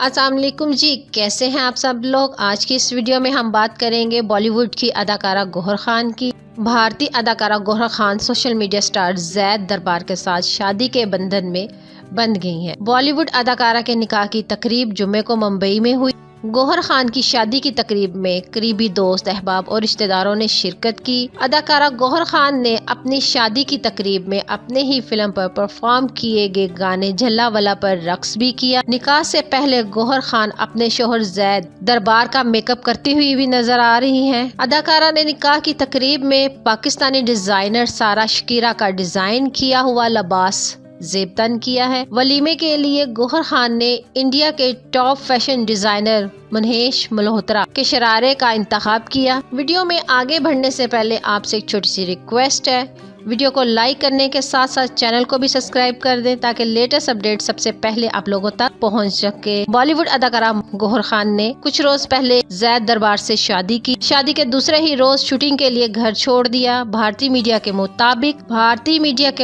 अस्सलाम वालेकुम जी, कैसे हैं आप सब लोग। आज की इस वीडियो में हम बात करेंगे बॉलीवुड की अदाकारा गौहर खान की। भारतीय अदाकारा Gauhar Khan social media star Zaid Darbar के साथ शादी के बंधन में बंध गई हैं। बॉलीवुड अदाकारा के निकाह की तकरीब जुम्मे को मुंबई में हुई। गौहर खान की शादी की तकरीब में करीबी दोस्त, अहबाब और रिश्तेदारों ने शिरकत की। अदाकारा गौहर खान ने अपनी शादी की तकरीब में अपने ही फिल्म पर परफॉर्म किए गए गाने झल्लावाला पर रक्स भी किया। निकाह से पहले गौहर खान अपने शोहर जैद दरबार का मेकअप करती हुई भी नजर आ रही हैं। अदाकारा ने निकाह की तकरीब में पाकिस्तानी डिजाइनर सारा शकीरा का डिजाइन किया हुआ लिबास जेबतन किया है। वलीमे के लिए गौहर खान ने इंडिया के top fashion designer Mahesh Malhotra के शरारे का इंतखाब किया। वीडियो में आगे बढ़ने से पहले आपसे एक छोटी सी रिक्वेस्ट है, वीडियो को लाइक करने के साथ साथ चैनल को भी सब्सक्राइब कर दें ताकि लेटेस्ट अपडेट सबसे पहले आप लोगों तक पहुंच सके। बॉलीवुड अदाकारा गौहर खान ने कुछ रोज पहले जैद दरबार से शादी की। शादी के दूसरे ही रोज शूटिंग के लिए घर छोड़ दिया। भारतीय मीडिया के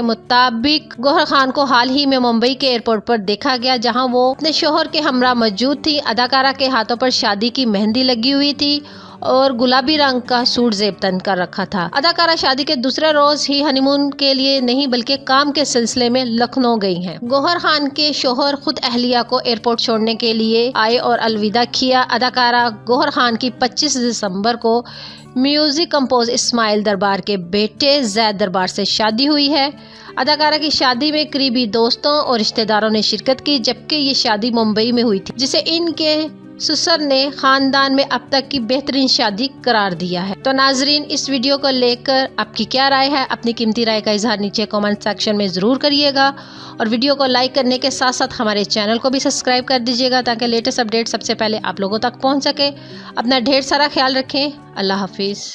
मुताबिक गौहर खान को हाल ही में मुंबई के एयरपोर्ट पर देखा गया, जहां वो अपने शोहर के हमरा मौजूद थी। अदाकारा के हाथों पर शादी की मेहंदी लगी हुई थी और गुलाबी रंग का सूट जेबतन कर रखा था। अदाकारा शादी के दूसरे रोज ही हनीमून के लिए नहीं बल्कि काम के सिलसिले में लखनऊ गई हैं। गौहर खान के शोहर खुद अहलिया को एयरपोर्ट छोड़ने के लिए आए और अलविदा किया। अदाकारा गौहर खान की 25 दिसंबर को म्यूजिक कंपोज इस्माइल दरबार के बेटे जैद दरबार से शादी हुई है। अदाकारा की शादी में करीबी दोस्तों और रिश्तेदारों ने शिरकत की, जबकि ये शादी मुंबई में हुई थी, जिसे इनके ससुर ने खानदान में अब तक की बेहतरीन शादी करार दिया है। तो नाजरीन, इस वीडियो को लेकर आपकी क्या राय है, अपनी कीमती राय का इजहार नीचे कमेंट सेक्शन में जरूर करिएगा और वीडियो को लाइक करने के साथ साथ हमारे चैनल को भी सब्सक्राइब कर दीजिएगा ताकि लेटेस्ट अपडेट सबसे पहले आप लोगों तक पहुंच सके। अपना ढेर सारा ख्याल रखें। अल्लाह हाफिज।